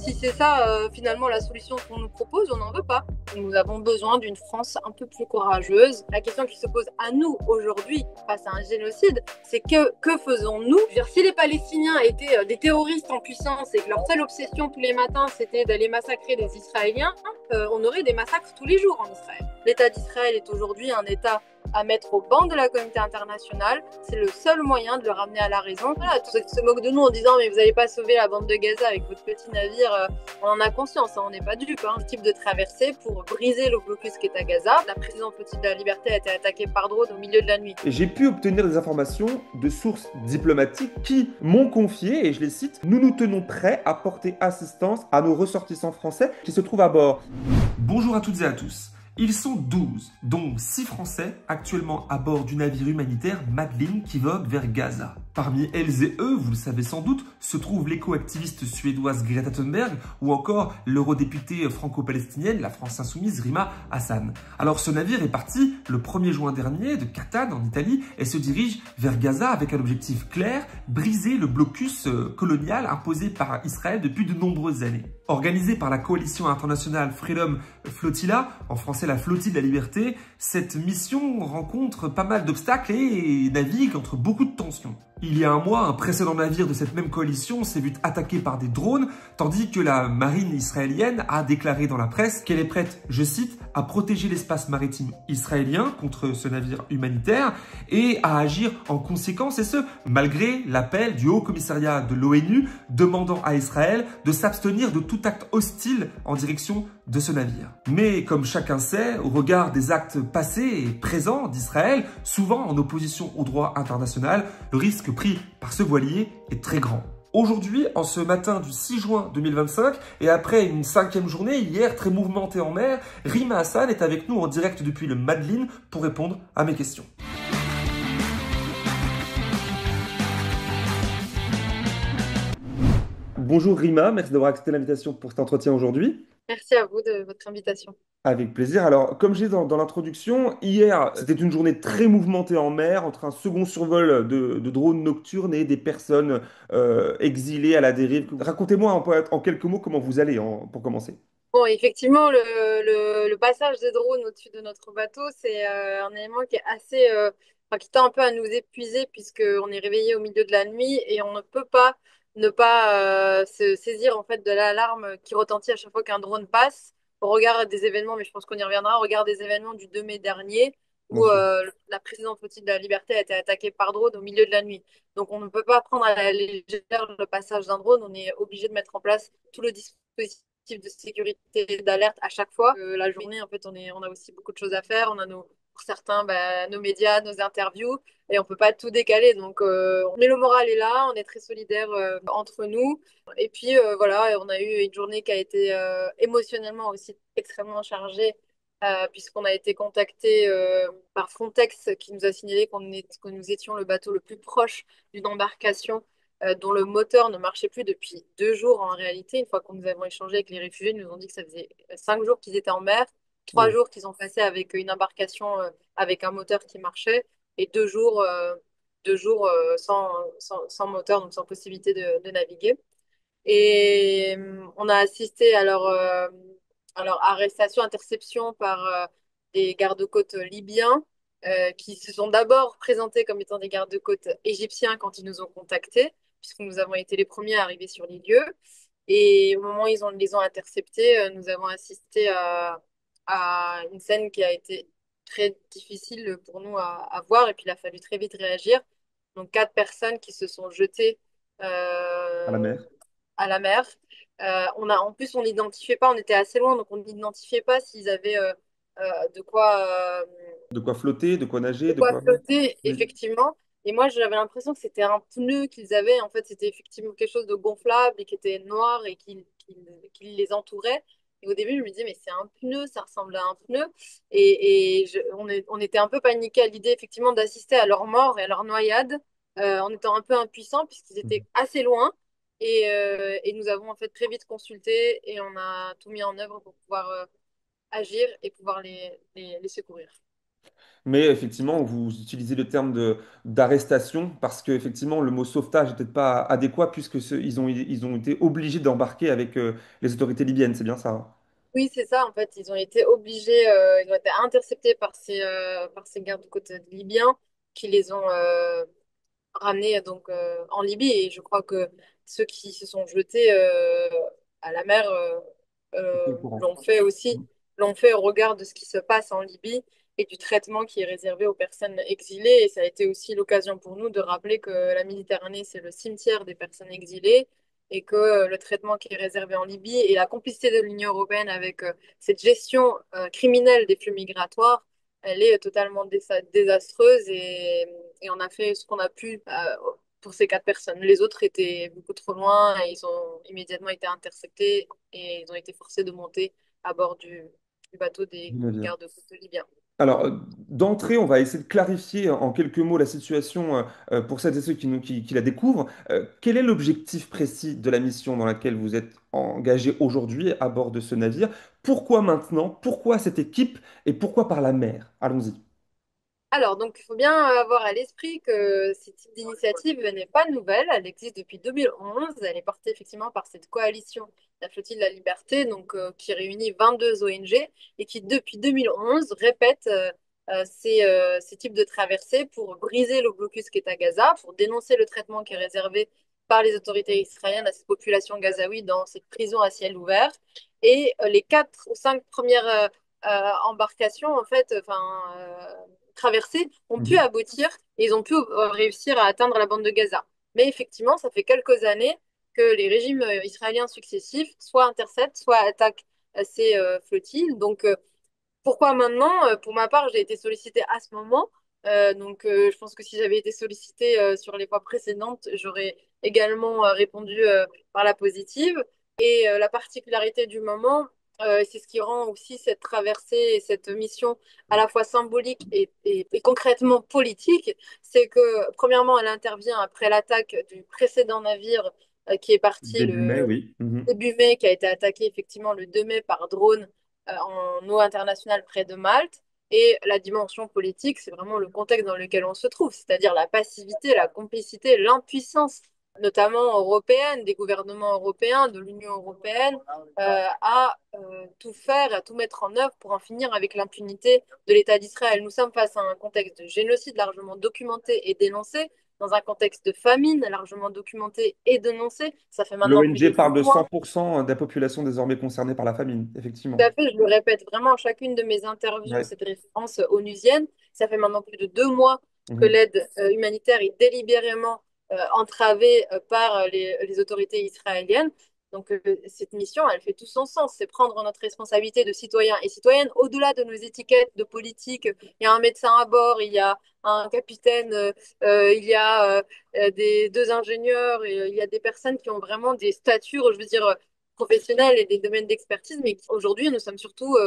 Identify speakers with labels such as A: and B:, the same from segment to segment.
A: Si c'est ça, finalement, la solution qu'on nous propose, on n'en veut pas. Nous avons besoin d'une France un peu plus courageuse. La question qui se pose à nous aujourd'hui face à un génocide, c'est que faisons-nous? Je veux dire, si les Palestiniens étaient des terroristes en puissance et que leur seule obsession tous les matins, c'était d'aller massacrer des Israéliens, on aurait des massacres tous les jours en Israël. L'État d'Israël est aujourd'hui un État à mettre au banc de la communauté internationale. C'est le seul moyen de le ramener à la raison. Voilà, tous ceux qui se moquent de nous en disant mais vous n'allez pas sauver la bande de Gaza avec votre petit navire, on en a conscience, hein, on n'est pas dupes. Hein. Ce type de traversée pour briser le blocus qui est à Gaza. La présidente Flottille de la Liberté a été attaquée par drone au milieu de la nuit.
B: J'ai pu obtenir des informations de sources diplomatiques qui m'ont confié, et je les cite, nous nous tenons prêts à porter assistance à nos ressortissants français qui se trouvent à bord.
C: Bonjour à toutes et à tous. Ils sont 12, dont 6 Français, actuellement à bord du navire humanitaire Madeleine qui vogue vers Gaza. Parmi elles et eux, vous le savez sans doute, se trouve l'éco-activiste suédoise Greta Thunberg ou encore l'eurodéputée franco-palestinienne, la France Insoumise, Rima Hassan. Alors ce navire est parti le 1er juin dernier de Catane en Italie et se dirige vers Gaza avec un objectif clair, briser le blocus colonial imposé par Israël depuis de nombreuses années. Organisée par la coalition internationale Freedom Flotilla, en français la Flottille de la Liberté, cette mission rencontre pas mal d'obstacles et navigue entre beaucoup de tensions. Il y a un mois, un précédent navire de cette même coalition s'est vu attaqué par des drones, tandis que la marine israélienne a déclaré dans la presse qu'elle est prête, je cite, à protéger l'espace maritime israélien contre ce navire humanitaire et à agir en conséquence, et ce, malgré l'appel du Haut Commissariat de l'ONU demandant à Israël de s'abstenir de tout acte hostile en direction de ce navire. Mais comme chacun sait, au regard des actes passés et présents d'Israël, souvent en opposition au droit international, le risque pris par ce voilier est très grand. Aujourd'hui, en ce matin du 6 juin 2025, et après une 5e journée hier très mouvementée en mer, Rima Hassan est avec nous en direct depuis le Madeleine pour répondre à mes questions.
B: Bonjour Rima, merci d'avoir accepté l'invitation pour cet entretien aujourd'hui.
A: Merci à vous de votre invitation.
B: Avec plaisir. Alors, comme j'ai dit dans l'introduction, hier, c'était une journée très mouvementée en mer, entre un second survol de drones nocturnes et des personnes exilées à la dérive. Racontez-moi en quelques mots comment vous allez, pour commencer.
A: Bon, effectivement, le passage des drones au-dessus de notre bateau, c'est un élément qui est assez, enfin, qui tend un peu à nous épuiser puisqu'on est réveillé au milieu de la nuit et on ne peut pas ne pas se saisir en fait de l'alarme qui retentit à chaque fois qu'un drone passe. Au regard des événements, mais je pense qu'on y reviendra, au regard des événements du 2 mai dernier
B: Bien
A: où
B: sûr.
A: la présidente Flottille de la Liberté a été attaquée par drone au milieu de la nuit. Donc on ne peut pas prendre à la légère le passage d'un drone, on est obligé de mettre en place tout le dispositif de sécurité, d'alerte à chaque fois. La journée, en fait, on a aussi beaucoup de choses à faire. On a pour certains, bah, nos médias, nos interviews, et on peut pas tout décaler. Donc, mais le moral est là, on est très solidaires entre nous. Et puis, voilà, on a eu une journée qui a été émotionnellement aussi extrêmement chargée. Puisqu'on a été contacté par Frontex qui nous a signalé que nous étions le bateau le plus proche d'une embarcation dont le moteur ne marchait plus depuis 2 jours en réalité. Une fois que nous avons échangé avec les réfugiés, ils nous ont dit que ça faisait 5 jours qu'ils étaient en mer, trois
B: Bon.
A: jours qu'ils ont passé avec une embarcation avec un moteur qui marchait, et 2 jours, 2 jours sans moteur, donc sans possibilité de naviguer. Et on a assisté à leur arrestation, interception par des gardes-côtes libyens qui se sont d'abord présentés comme étant des gardes-côtes égyptiens quand ils nous ont contactés, puisque nous avons été les premiers à arriver sur les lieux. Et au moment où les ont interceptés, nous avons assisté à une scène qui a été très difficile pour nous à voir, et puis il a fallu très vite réagir. Donc 4 personnes qui se sont jetées
B: À la
A: euh,
B: mer.
A: à la mer. En plus, on n'identifiait pas, on était assez loin, donc on n'identifiait pas s'ils avaient de
B: De quoi flotter, de quoi nager,
A: de
B: de
A: quoi
B: quoi...
A: flotter,
B: Oui.
A: effectivement. Et moi, j'avais l'impression que c'était un pneu qu'ils avaient. En fait, c'était effectivement quelque chose de gonflable et qui était noir et qui les entourait. Et au début, je me disais, mais c'est un pneu, ça ressemble à un pneu. On était un peu paniqués à l'idée, effectivement, d'assister à leur mort et à leur noyade, en étant un peu impuissants, puisqu'ils étaient assez loin. Et nous avons en fait très vite consulté et on a tout mis en œuvre pour pouvoir agir et pouvoir les secourir.
B: Mais effectivement, vous utilisez le terme d'arrestation parce que effectivement, le mot sauvetage n'est peut-être pas adéquat puisque ils ont été obligés d'embarquer avec les autorités libyennes. C'est bien ça, hein?
A: Oui, c'est ça. En fait, ils ont été obligés, ils ont été interceptés par ces gardes-côtes libyens qui les ont ramenés donc en Libye. Et je crois que ceux qui se sont jetés à la mer
B: C'était au courant.
A: l'ont fait aussi, l'ont fait au regard de ce qui se passe en Libye et du traitement qui est réservé aux personnes exilées. Et ça a été aussi l'occasion pour nous de rappeler que la Méditerranée, c'est le cimetière des personnes exilées et que le traitement qui est réservé en Libye et la complicité de l'Union européenne avec cette gestion criminelle des flux migratoires, elle est totalement désastreuse et on a fait ce qu'on a pu pour ces 4 personnes. Les autres étaient beaucoup trop loin et ils ont immédiatement été interceptés et ils ont été forcés de monter à bord du bateau des
B: J'imagine.
A: gardes-côtes libyens.
B: Alors, d'entrée, on va essayer de clarifier en quelques mots la situation pour celles et ceux qui la découvrent. Quel est l'objectif précis de la mission dans laquelle vous êtes engagé aujourd'hui à bord de ce navire? Pourquoi maintenant? Pourquoi cette équipe? Et pourquoi par la mer? Allons-y.
A: Alors, donc, il faut bien avoir à l'esprit que ce type d'initiative n'est pas nouvelle. Elle existe depuis 2011. Elle est portée effectivement par cette coalition, la Flottille de la Liberté, donc, qui réunit 22 ONG et qui, depuis 2011, répète ces types de traversées pour briser le blocus qui est à Gaza, pour dénoncer le traitement qui est réservé par les autorités israéliennes à cette population gazaoui dans cette prison à ciel ouvert. Et les 4 ou 5 premières embarcations, en fait, traversées ont pu
B: Mhm.
A: aboutir et ils ont pu réussir à atteindre la bande de Gaza. Mais effectivement, ça fait quelques années que les régimes israéliens successifs soit interceptent, soit attaquent ces flottilles. Donc, pourquoi maintenant? Pour ma part, j'ai été sollicitée à ce moment. Je pense que si j'avais été sollicitée sur les fois précédentes, j'aurais également répondu par la positive. Et la particularité du moment, c'est ce qui rend aussi cette traversée et cette mission à la fois symbolique et concrètement politique, c'est que premièrement, elle intervient après l'attaque du précédent navire qui est parti
B: Début mai,
A: le
B: oui. Mhm.
A: début mai, qui a été attaqué effectivement le 2 mai par drone en eau internationale près de Malte. Et la dimension politique, c'est vraiment le contexte dans lequel on se trouve, c'est-à-dire la passivité, la complicité, l'impuissance, notamment européenne, des gouvernements européens, de l'Union européenne, à tout faire, à tout mettre en œuvre pour en finir avec l'impunité de l'État d'Israël. Nous sommes face à un contexte de génocide largement documenté et dénoncé, dans un contexte de famine largement documenté et dénoncé. Ça fait maintenant plus
B: L'ONG
A: de
B: parle
A: 6
B: de
A: mois
B: 100% de la population désormais concernée par la famine,
A: tout à
B: effectivement.
A: fait, je le répète vraiment à chacune de mes interviews,
B: Ouais.
A: cette référence onusienne. Ça fait maintenant plus de 2 mois que
B: Mhm.
A: l'aide humanitaire est délibérément entravée par les autorités israéliennes. Donc cette mission, elle fait tout son sens. C'est prendre notre responsabilité de citoyens et citoyennes au-delà de nos étiquettes de politique. Il y a un médecin à bord, il y a un capitaine, il y a des 2 ingénieurs, et, il y a des personnes qui ont vraiment des statures, je veux dire, professionnels et des domaines d'expertise, mais aujourd'hui, nous sommes surtout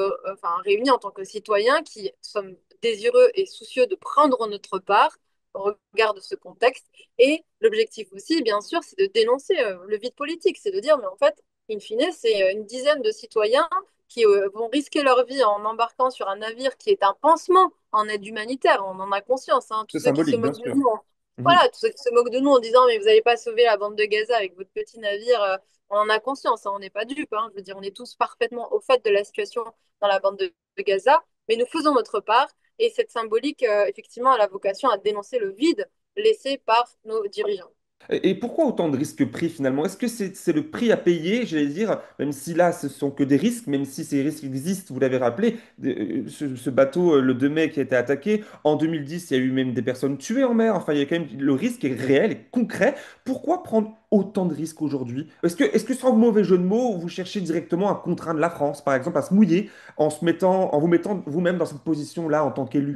A: réunis en tant que citoyens qui sommes désireux et soucieux de prendre notre part au regard de ce contexte. Et l'objectif aussi, bien sûr, c'est de dénoncer le vide politique, c'est de dire, mais en fait, in fine, c'est une dizaine de citoyens qui vont risquer leur vie en embarquant sur un navire qui est un pansement en aide humanitaire. On en a conscience, hein. Tous
B: C'est
A: ceux qui se
B: symbolique, bien
A: moquent de
B: sûr.
A: nous,
B: Mhm.
A: voilà, tous ceux qui se moquent de nous en disant, mais vous n'allez pas sauver la bande de Gaza avec votre petit navire, on en a conscience, hein, on n'est pas dupes, hein. Je veux dire, on est tous parfaitement au fait de la situation dans la bande de Gaza, mais nous faisons notre part. Et cette symbolique, effectivement, a la vocation à dénoncer le vide laissé par nos dirigeants.
B: Et pourquoi autant de risques pris finalement? Est-ce que c'est le prix à payer, j'allais dire, même si là ce sont que des risques, même si ces risques existent, vous l'avez rappelé, ce bateau, le 2 mai qui a été attaqué, en 2010, il y a eu même des personnes tuées en mer, enfin il y a quand même, le risque est réel et concret. Pourquoi prendre autant de risques aujourd'hui? Est-ce que sans mauvais jeu de mots, vous cherchez directement à contraindre la France, par exemple, à se mouiller en vous mettant vous-même dans cette position-là en tant qu'élu?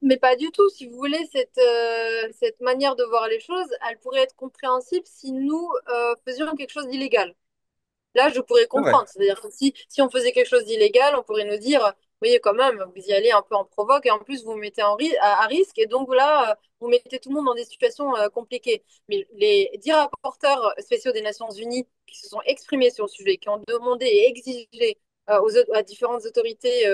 A: Mais pas du tout. Si vous voulez, cette manière de voir les choses, elle pourrait être compréhensible si nous faisions quelque chose d'illégal. Là, je pourrais
B: C'est vrai.
A: comprendre. C'est-à-dire que si on faisait quelque chose d'illégal, on pourrait nous dire, oui, quand même, vous y allez un peu en provoque et en plus, vous vous mettez à risque et donc là, vous mettez tout le monde dans des situations compliquées. Mais les 10 rapporteurs spéciaux des Nations Unies qui se sont exprimés sur le sujet, qui ont demandé et exigé à différentes autorités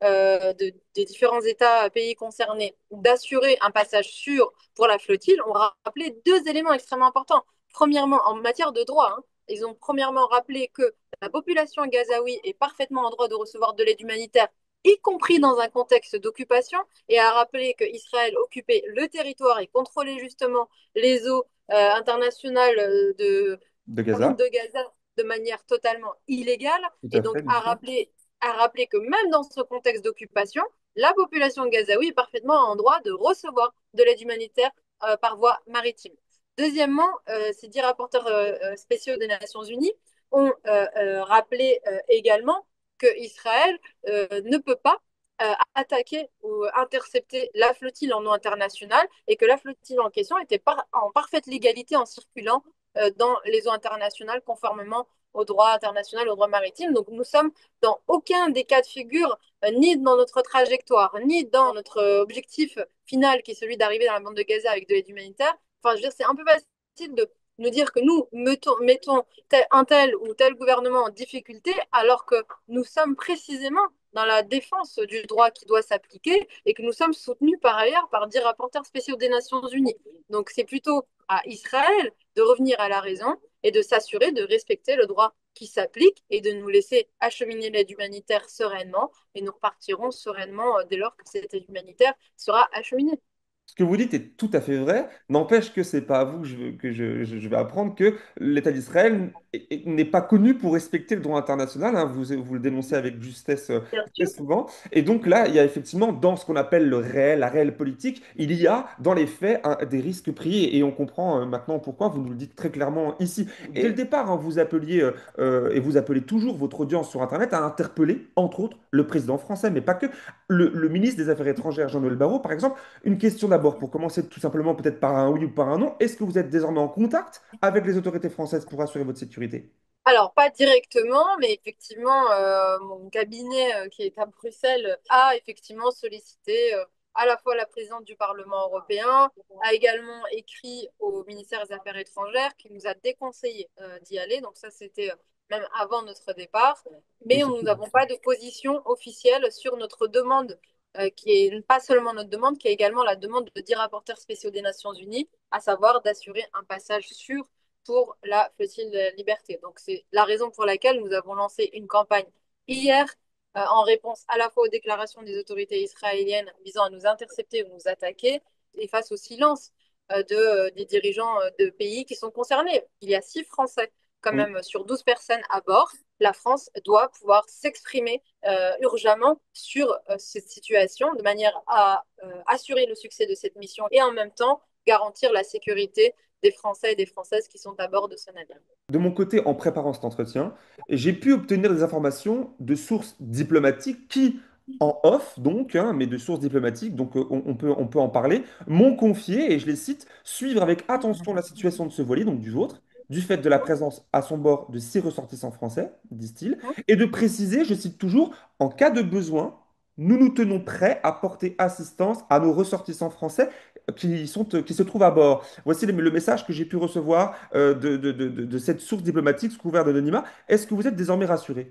A: des différents États, pays concernés, d'assurer un passage sûr pour la flottille, ont rappelé deux éléments extrêmement importants. Premièrement, en matière de droit, hein, ils ont premièrement rappelé que la population gazaoui est parfaitement en droit de recevoir de l'aide humanitaire, y compris dans un contexte d'occupation, et a rappelé qu'Israël occupait le territoire et contrôlait justement les eaux internationales
B: De Gaza?
A: de Gaza de manière totalement illégale,
B: Tout
A: et
B: à
A: donc
B: fait, bien sûr.
A: a rappelé que même dans ce contexte d'occupation, la population gazaoui est parfaitement en droit de recevoir de l'aide humanitaire par voie maritime. Deuxièmement, ces 10 rapporteurs spéciaux des Nations Unies ont rappelé également que Israël ne peut pas attaquer ou intercepter la flottille en eau internationale et que la flottille en question était en parfaite légalité en circulant dans les eaux internationales conformément au droit international, au droit maritime. Donc nous sommes dans aucun des cas de figure, ni dans notre trajectoire, ni dans notre objectif final qui est celui d'arriver dans la bande de Gaza avec de l'aide humanitaire. Enfin, je veux dire, c'est un peu facile de nous dire que nous mettons un tel ou tel gouvernement en difficulté alors que nous sommes précisément dans la défense du droit qui doit s'appliquer et que nous sommes soutenus par ailleurs par 10 rapporteurs spéciaux des Nations Unies. Donc c'est plutôt à Israël de revenir à la raison et de s'assurer de respecter le droit qui s'applique et de nous laisser acheminer l'aide humanitaire sereinement et nous repartirons sereinement dès lors que cette aide humanitaire sera acheminée.
B: Ce que vous dites est tout à fait vrai. N'empêche que c'est pas à vous que je vais apprendre que l'État d'Israël n'est pas connu pour respecter le droit international, hein. Vous le dénoncez avec justesse
A: Bien
B: très
A: sûr.
B: souvent. Et donc là, il y a effectivement dans ce qu'on appelle le réel, la réelle politique, il y a dans les faits des risques pris. Et on comprend maintenant pourquoi vous nous le dites très clairement ici. Et dès le départ, hein, vous appeliez et vous appelez toujours votre audience sur Internet à interpeller, entre autres, le président français, mais pas que. Le ministre des Affaires étrangères, Jean-Noël Barrot, par exemple. Une question d'abord, pour commencer tout simplement peut-être par un oui ou par un non. Est-ce que vous êtes désormais en contact avec les autorités françaises pour assurer votre sécurité?
A: Alors, pas directement, mais effectivement, mon cabinet qui est à Bruxelles a effectivement sollicité à la fois la présidente du Parlement européen, a également écrit au ministère des Affaires étrangères qui nous a déconseillé d'y aller. Donc ça, c'était même avant notre départ.
B: Oui,
A: Mais
B: c'est
A: nous
B: tout.
A: n'avons pas de position officielle sur notre demande, qui est pas seulement notre demande, qui est également la demande de 10 rapporteurs spéciaux des Nations Unies, à savoir d'assurer un passage sûr pour la flottille de Liberté. Donc, c'est la raison pour laquelle nous avons lancé une campagne hier en réponse à la fois aux déclarations des autorités israéliennes visant à nous intercepter ou nous attaquer et face au silence des dirigeants de pays qui sont concernés. Il y a 6 Français quand
B: Oui.
A: même sur 12 personnes à bord. La France doit pouvoir s'exprimer urgemment sur cette situation de manière à assurer le succès de cette mission et en même temps garantir la sécurité des Français et des Françaises qui sont à bord de ce navire.
B: De mon côté, en préparant cet entretien, j'ai pu obtenir des informations de sources diplomatiques qui, en off donc, hein, mais de sources diplomatiques, donc on peut en parler, m'ont confié, et je les cite, suivre avec attention la situation de ce voilier, donc du vôtre, du fait de la présence à son bord de 6 ressortissants français, disent-ils, et de préciser, je cite toujours, en cas de besoin, nous nous tenons prêts à porter assistance à nos ressortissants français qui se trouvent à bord. Voici le message que j'ai pu recevoir de cette source diplomatique sous couvert d'anonymat. Est-ce que vous êtes désormais rassuré?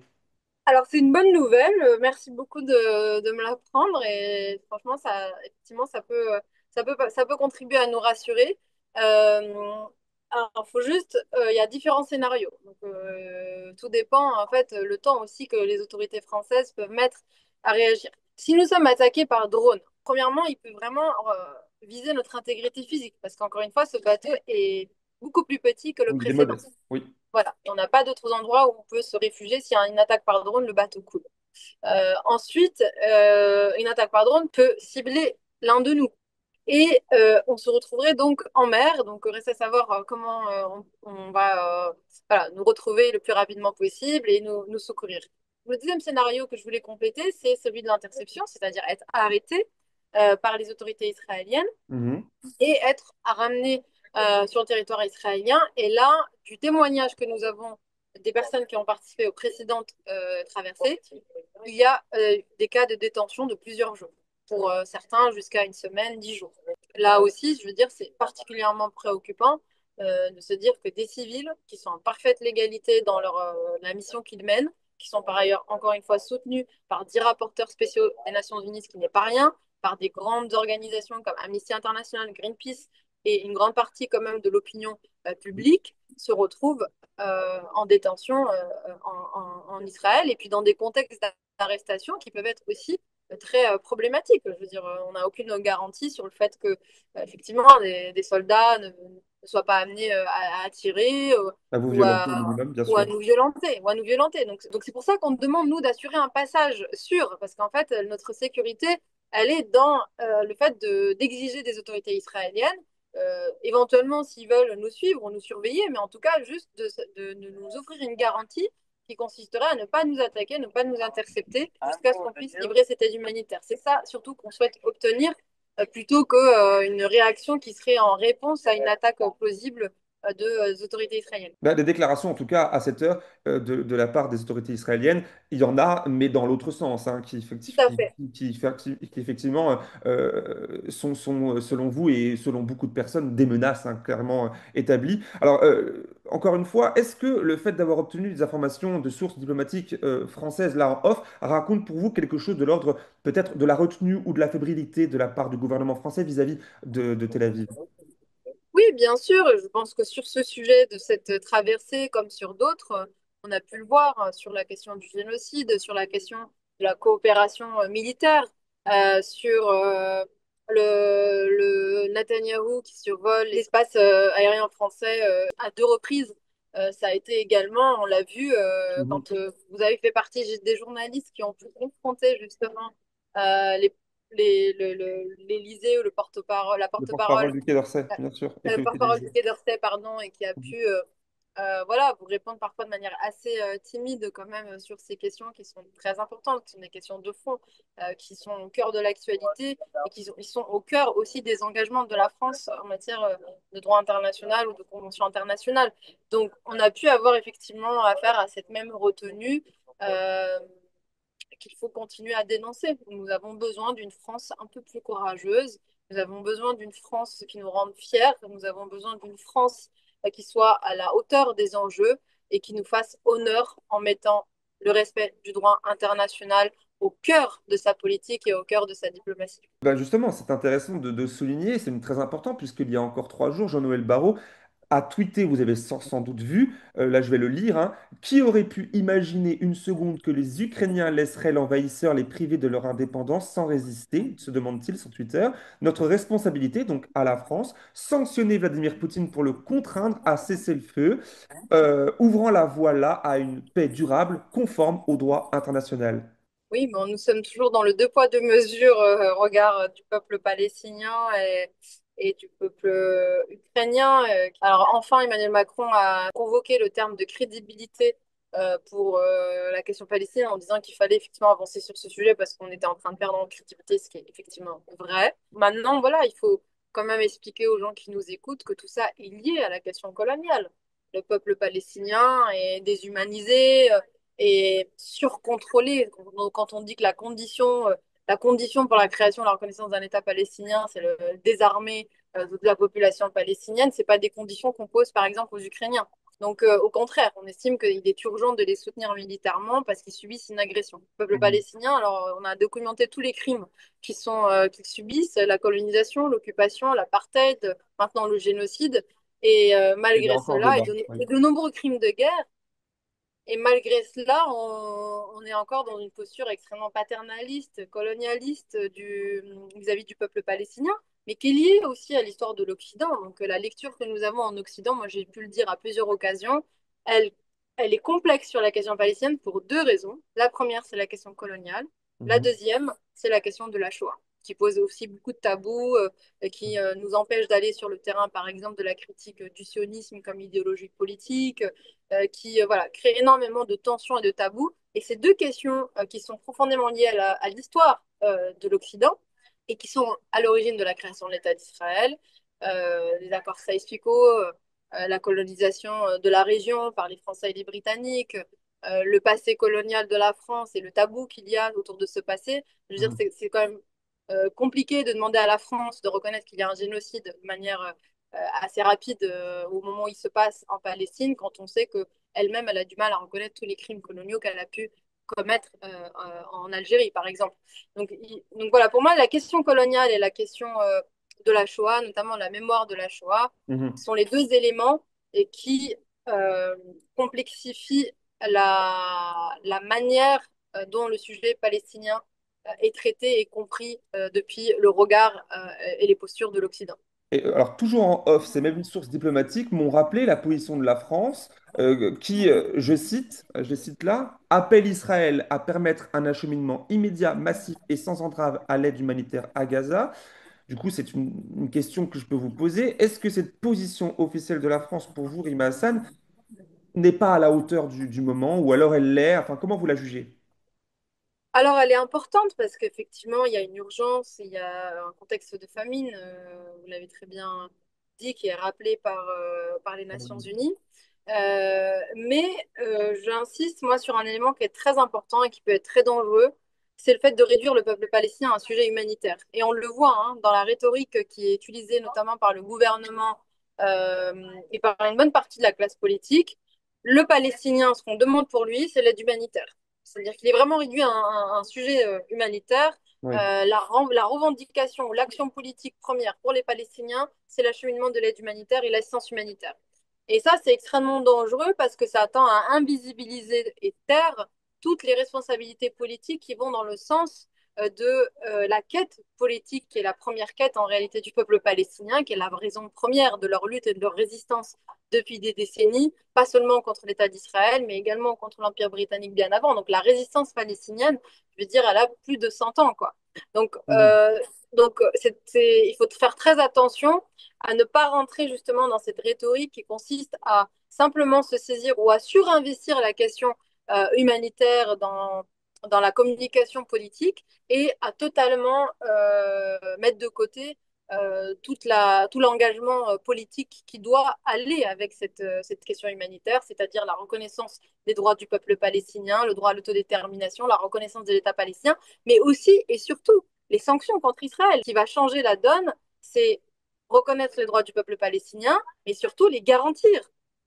A: Alors, c'est une bonne nouvelle. Merci beaucoup de me l'apprendre. Et franchement, effectivement, ça peut contribuer à nous rassurer. Alors, faut juste, il y a différents scénarios. Donc, tout dépend, en fait, le temps aussi que les autorités françaises peuvent mettre à réagir. Si nous sommes attaqués par drone, premièrement, il peut vraiment viser notre intégrité physique. Parce qu'encore une fois, ce bateau est beaucoup plus petit que le
B: Oui, il est
A: précédent.
B: modeste. Oui.
A: Voilà, et on n'a pas d'autres endroits où on peut se réfugier s'il y a une attaque par drone, le bateau coule. Ensuite, une attaque par drone peut cibler l'un de nous. Et on se retrouverait donc en mer. Donc, reste à savoir comment on va voilà, nous retrouver le plus rapidement possible et nous secourir. Le deuxième scénario que je voulais compléter, c'est celui de l'interception, c'est-à-dire être arrêté par les autorités israéliennes
B: Mhm.
A: et être ramené sur le territoire israélien. Et là, du témoignage que nous avons des personnes qui ont participé aux précédentes traversées, il y a des cas de détention de plusieurs jours, pour certains jusqu'à une semaine, 10 jours. Là aussi, je veux dire, c'est particulièrement préoccupant de se dire que des civils qui sont en parfaite légalité dans la mission qu'ils mènent, qui sont par ailleurs, encore une fois, soutenus par 10 rapporteurs spéciaux des Nations Unies, ce qui n'est pas rien, par des grandes organisations comme Amnesty International, Greenpeace, et une grande partie quand même de l'opinion publique se retrouvent en détention en Israël, et puis dans des contextes d'arrestation qui peuvent être aussi très problématiques. Je veux dire, on n'a aucune garantie sur le fait que, effectivement, des soldats ne soient pas amenés à tirer
B: À vous
A: ou
B: violenter au
A: à,
B: minimum, bien
A: ou à
B: sûr.
A: nous violenter, ou à nous violenter. Donc c'est pour ça qu'on demande, nous, d'assurer un passage sûr, parce qu'en fait, notre sécurité, elle est dans le fait d'exiger des autorités israéliennes, éventuellement, s'ils veulent nous suivre ou nous surveiller, mais en tout cas, juste de nous offrir une garantie qui consisterait à ne pas nous attaquer, ne pas nous intercepter, jusqu'à ce qu'on puisse livrer cette aide humanitaire. C'est ça, surtout, qu'on souhaite obtenir, plutôt qu'une réaction qui serait en réponse à une attaque plausible des autorités israéliennes.
B: Bah, des déclarations, en tout cas, à cette heure, de la part des autorités israéliennes, il y en a, mais dans l'autre sens, hein,
A: Tout à fait.
B: qui effectivement sont, selon vous et selon beaucoup de personnes, des menaces hein, clairement établies. Alors, encore une fois, est-ce que le fait d'avoir obtenu des informations de sources diplomatiques françaises, là en off, raconte pour vous quelque chose de l'ordre peut-être de la retenue ou de la fébrilité de la part du gouvernement français vis-à-vis de Tel Aviv?
A: Oui, bien sûr. Je pense que sur ce sujet de cette traversée, comme sur d'autres, on a pu le voir sur la question du génocide, sur la question de la coopération militaire, sur le Netanyahou qui survole l'espace aérien français à 2 reprises. Ça a été également, on l'a vu,
B: Mhm.
A: quand vous avez fait partie des journalistes qui ont pu confronter justement les l'Élysée ou la
B: Le
A: porte-parole
B: porte-parole du Quai d'Orsay, bien sûr, et Félix
A: porte-parole
B: Élysée.
A: du Quai d'Orsay, pardon, et qui a pu voilà, vous répondre parfois de manière assez timide quand même sur ces questions qui sont très importantes, qui sont des questions de fond, qui sont au cœur de l'actualité et ils sont au cœur aussi des engagements de la France en matière de droit international ou de convention internationale. Donc, on a pu avoir effectivement affaire à cette même retenue. euh, qu'il faut continuer à dénoncer. Nous avons besoin d'une France un peu plus courageuse. Nous avons besoin d'une France qui nous rende fiers. Nous avons besoin d'une France qui soit à la hauteur des enjeux et qui nous fasse honneur en mettant le respect du droit international au cœur de sa politique et au cœur de sa diplomatie.
B: Bah justement, c'est intéressant de souligner, c'est très important, puisqu'il y a encore 3 jours, Jean-Noël Barrot a tweeté, vous avez sans doute vu, là je vais le lire, hein, qui aurait pu imaginer une seconde que les Ukrainiens laisseraient l'envahisseur les priver de leur indépendance sans résister, se demande-t-il sur Twitter. Notre responsabilité, donc à la France, sanctionner Vladimir Poutine pour le contraindre à cesser le feu, ouvrant la voie là à une paix durable conforme au droit international.
A: Oui, bon, nous sommes toujours dans le deux poids, deux mesures au regard du peuple palestinien et du peuple ukrainien. Alors, enfin, Emmanuel Macron a convoqué le terme de crédibilité pour la question palestinienne en disant qu'il fallait effectivement avancer sur ce sujet parce qu'on était en train de perdre en crédibilité, ce qui est effectivement vrai. Maintenant, voilà, il faut quand même expliquer aux gens qui nous écoutent que tout ça est lié à la question coloniale. Le peuple palestinien est déshumanisé, et surcontrôlé. Quand on dit que la condition pour la création et la reconnaissance d'un État palestinien, c'est le désarmer toute la population palestinienne, c'est pas des conditions qu'on pose par exemple aux Ukrainiens. Donc au contraire, on estime qu'il est urgent de les soutenir militairement parce qu'ils subissent une agression. Le peuple
B: Mhm.
A: palestinien, alors on a documenté tous les crimes qu'ils subissent, la colonisation, l'occupation, l'apartheid, maintenant le génocide, et
B: Il y a
A: malgré
B: encore
A: cela,
B: débat. Oui.
A: et de nombreux crimes de guerre, et malgré cela, on est encore dans une posture extrêmement paternaliste, colonialiste vis-à-vis du peuple palestinien, mais qui est liée aussi à l'histoire de l'Occident. Donc la lecture que nous avons en Occident, moi j'ai pu le dire à plusieurs occasions, elle, elle est complexe sur la question palestinienne pour 2 raisons. La première, c'est la question coloniale. La
B: Mhm.
A: deuxième, c'est la question de la Shoah, qui pose aussi beaucoup de tabous, et qui nous empêche d'aller sur le terrain, par exemple, de la critique du sionisme comme idéologie politique, qui voilà, crée énormément de tensions et de tabous. Et ces 2 questions qui sont profondément liées à l'histoire de l'Occident et qui sont à l'origine de la création de l'État d'Israël, les accords Sykes-Picot, la colonisation de la région par les Français et les Britanniques, le passé colonial de la France et le tabou qu'il y a autour de ce passé. Je veux dire,
B: Mhm.
A: c'est quand même compliqué de demander à la France de reconnaître qu'il y a un génocide de manière assez rapide au moment où il se passe en Palestine, quand on sait que elle-même, elle a du mal à reconnaître tous les crimes coloniaux qu'elle a pu commettre en Algérie, par exemple. Donc voilà, pour moi, la question coloniale et la question de la Shoah, notamment la mémoire de la Shoah,
B: Mhm.
A: sont les deux éléments et qui euh, complexifient la manière dont le sujet palestinien est traité et compris depuis le regard et les postures de l'Occident.
B: Et, alors, toujours en off, c'est même une source diplomatique, m'ont rappelé la position de la France, qui, je cite là, appelle Israël à permettre un acheminement immédiat, massif et sans entrave à l'aide humanitaire à Gaza. Du coup, c'est une question que je peux vous poser. Est-ce que cette position officielle de la France pour vous, Rima Hassan, n'est pas à la hauteur du moment, ou alors elle l'est? Enfin, comment vous la jugez?
A: Alors, elle est importante parce qu'effectivement, il y a une urgence, il y a un contexte de famine, vous l'avez très bien dit, qui est rappelé par les Nations Unies. Mais j'insiste, moi, sur un élément qui est très important et qui peut être très dangereux, c'est le fait de réduire le peuple palestinien à un sujet humanitaire. Et on le voit hein, dans la rhétorique qui est utilisée notamment par le gouvernement euh, et par une bonne partie de la classe politique. Le Palestinien, ce qu'on demande pour lui, c'est l'aide humanitaire. C'est-à-dire qu'il est vraiment réduit à un sujet humanitaire.
B: Oui.
A: La revendication ou l'action politique première pour les Palestiniens, c'est l'acheminement de l'aide humanitaire et l'assistance humanitaire. Et ça, c'est extrêmement dangereux parce que ça tend à invisibiliser et taire toutes les responsabilités politiques qui vont dans le sens de la quête politique, qui est la première quête en réalité du peuple palestinien, qui est la raison première de leur lutte et de leur résistance depuis des décennies, pas seulement contre l'État d'Israël, mais également contre l'Empire britannique bien avant. Donc la résistance palestinienne, je veux dire, elle a plus de 100 ans, quoi. Donc,
B: Mhm.
A: il faut faire très attention à ne pas rentrer justement dans cette rhétorique qui consiste à simplement se saisir ou à surinvestir la question humanitaire dans la communication politique et à totalement mettre de côté tout l'engagement politique qui doit aller avec cette question humanitaire, c'est-à-dire la reconnaissance des droits du peuple palestinien, le droit à l'autodétermination, la reconnaissance de l'État palestinien, mais aussi et surtout les sanctions contre Israël. Ce qui va changer la donne, c'est reconnaître les droits du peuple palestinien, mais surtout les garantir,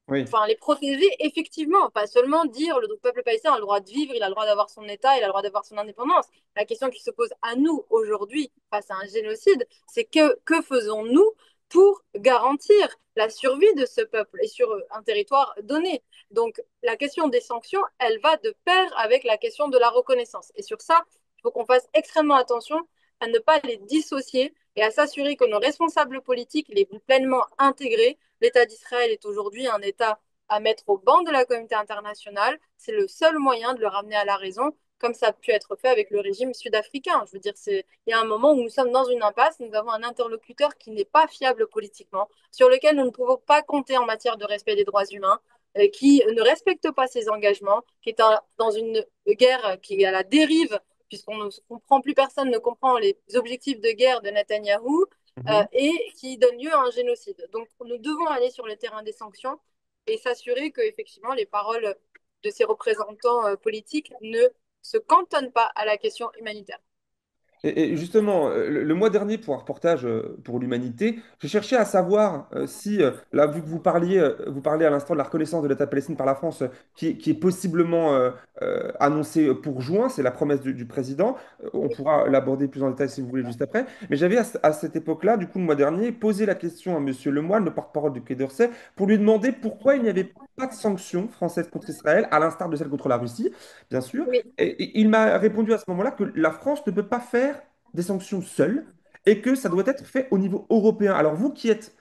B: Oui.
A: enfin les protéger effectivement, pas seulement dire le peuple palestinien a le droit de vivre, il a le droit d'avoir son État, il a le droit d'avoir son indépendance. La question qui se pose à nous aujourd'hui face à un génocide, c'est que faisons-nous pour garantir la survie de ce peuple et sur un territoire donné. Donc la question des sanctions, elle va de pair avec la question de la reconnaissance. Et sur ça, il faut qu'on fasse extrêmement attention à ne pas les dissocier et à s'assurer que nos responsables politiques les vont pleinement intégrer. L'État d'Israël est aujourd'hui un État à mettre au banc de la communauté internationale. C'est le seul moyen de le ramener à la raison, comme ça a pu être fait avec le régime sud-africain. Je veux dire, il y a un moment où nous sommes dans une impasse, nous avons un interlocuteur qui n'est pas fiable politiquement, sur lequel nous ne pouvons pas compter en matière de respect des droits humains, qui ne respecte pas ses engagements, qui est dans une guerre qui est à la dérive, puisqu'on ne comprend plus, personne ne comprend les objectifs de guerre de Netanyahou,
B: Mhm.
A: et qui donne lieu à un génocide. Donc nous devons aller sur le terrain des sanctions et s'assurer que effectivement les paroles de ces représentants politiques ne se cantonnent pas à la question humanitaire.
B: Et justement, le mois dernier, pour un reportage pour l'Humanité, je cherchais à savoir si, là, vu que vous parlez à l'instant de la reconnaissance de l'État palestinien par la France, qui est possiblement annoncée pour juin, c'est la promesse du président. On pourra l'aborder plus en détail si vous voulez juste après. Mais j'avais à cette époque-là, du coup, le mois dernier, posé la question à Monsieur Lemoine, le porte-parole du Quai d'Orsay, pour lui demander pourquoi il n'y avait pas de sanctions françaises contre Israël, à l'instar de celles contre la Russie, bien sûr.
A: Oui,
B: Et il m'a répondu à ce moment-là que la France ne peut pas faire des sanctions seule et que ça doit être fait au niveau européen. Alors vous qui êtes